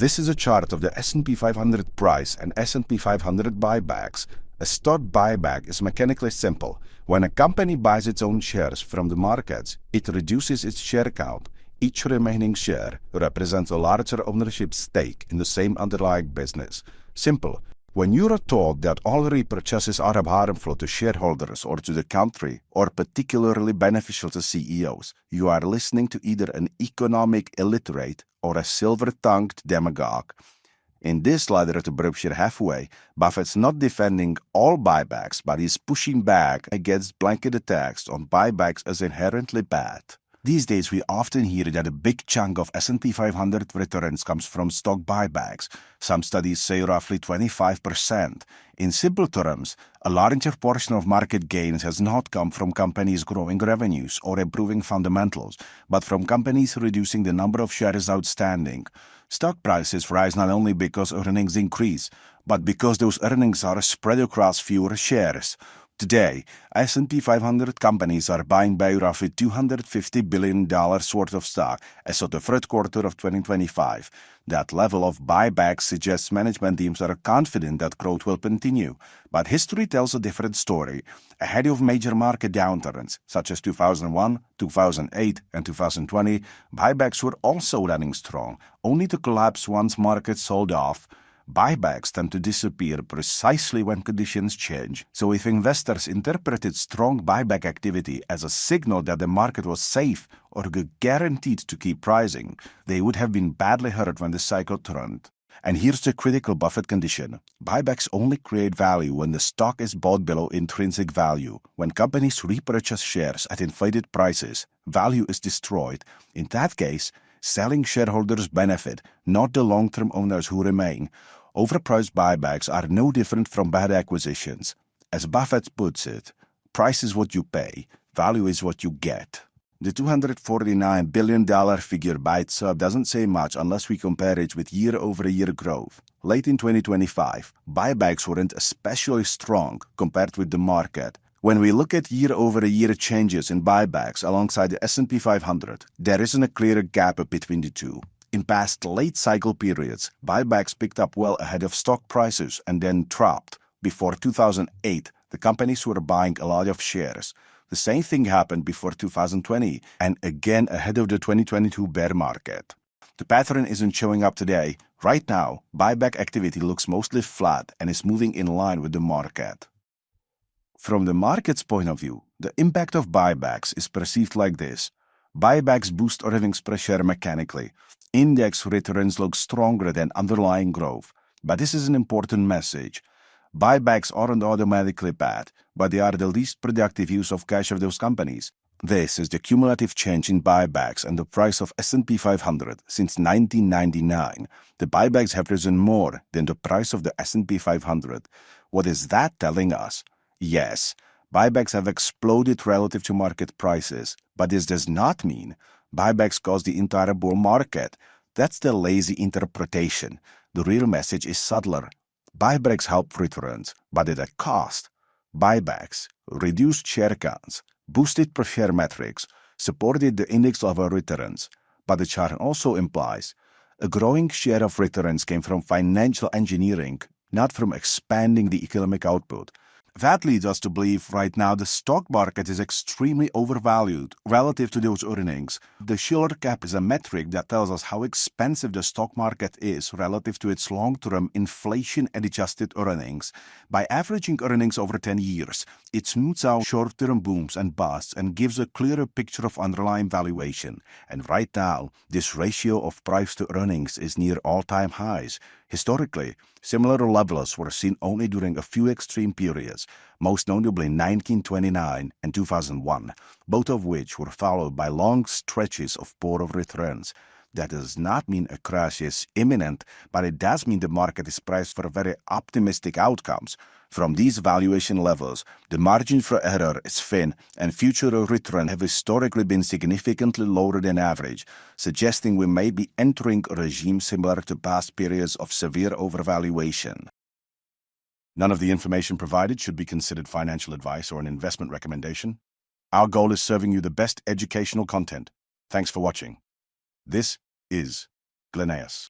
This is a chart of the S&P 500 price and S&P 500 buybacks. A stock buyback is mechanically simple. When a company buys its own shares from the markets, it reduces its share count. Each remaining share represents a larger ownership stake in the same underlying business. Simple. When you are told that all repurchases are harmful to shareholders or to the country, or particularly beneficial to CEOs, you are listening to either an economic illiterate or a silver-tongued demagogue. In this letter to Berkshire Hathaway, Buffett's not defending all buybacks, but he's pushing back against blanket attacks on buybacks as inherently bad. These days, we often hear that a big chunk of S&P 500 returns comes from stock buybacks. Some studies say roughly 25%. In simple terms, a larger portion of market gains has not come from companies growing revenues or improving fundamentals, but from companies reducing the number of shares outstanding. Stock prices rise not only because earnings increase, but because those earnings are spread across fewer shares. Today, S&P 500 companies are buying back roughly $250 billion worth of stock as of the third quarter of 2025. That level of buybacks suggests management teams are confident that growth will continue. But history tells a different story. Ahead of major market downturns, such as 2001, 2008, and 2020, buybacks were also running strong, only to collapse once markets sold off. Buybacks tend to disappear precisely when conditions change. So if investors interpreted strong buyback activity as a signal that the market was safe or guaranteed to keep rising, they would have been badly hurt when the cycle turned. And here's the critical Buffett condition. Buybacks only create value when the stock is bought below intrinsic value. When companies repurchase shares at inflated prices, value is destroyed. In that case, selling shareholders benefit, not the long-term owners who remain. Overpriced buybacks are no different from bad acquisitions. As Buffett puts it, price is what you pay, value is what you get. The $249 billion figure by itself doesn't say much unless we compare it with year-over-year growth. Late in 2025, buybacks weren't especially strong compared with the market. When we look at year-over-year changes in buybacks alongside the S&P 500, there isn't a clear gap between the two. In past late-cycle periods, buybacks picked up well ahead of stock prices and then dropped. Before 2008, the companies were buying a lot of shares. The same thing happened before 2020 and again ahead of the 2022 bear market. The pattern isn't showing up today. Right now, buyback activity looks mostly flat and is moving in line with the market. From the market's point of view, the impact of buybacks is perceived like this. Buybacks boost earnings per share mechanically. Index returns look stronger than underlying growth. But this is an important message. Buybacks aren't automatically bad, but they are the least productive use of cash of those companies. This is the cumulative change in buybacks and the price of S&P 500 since 1999. The buybacks have risen more than the price of the S&P 500. What is that telling us? Yes, buybacks have exploded relative to market prices, but this does not mean buybacks caused the entire bull market. That's the lazy interpretation. The real message is subtler. Buybacks help returns, but at a cost. Buybacks reduced share counts, boosted per share metrics, supported the index level returns, but the chart also implies a growing share of returns came from financial engineering, not from expanding the economic output. That leads us to believe right now the stock market is extremely overvalued relative to those earnings. The Shiller cap is a metric that tells us how expensive the stock market is relative to its long-term inflation-adjusted earnings. By averaging earnings over 10 years, it smooths out short-term booms and busts and gives a clearer picture of underlying valuation. And right now, this ratio of price to earnings is near all-time highs. Historically, similar levels were seen only during a few extreme periods, most notably 1929 and 2001, both of which were followed by long stretches of poor returns. That does not mean a crash is imminent, but it does mean the market is priced for very optimistic outcomes. From these valuation levels, the margin for error is thin, and future returns have historically been significantly lower than average, suggesting we may be entering a regime similar to past periods of severe overvaluation. None of the information provided should be considered financial advice or an investment recommendation. Our goal is serving you the best educational content. Thanks for watching. This is Glenaius.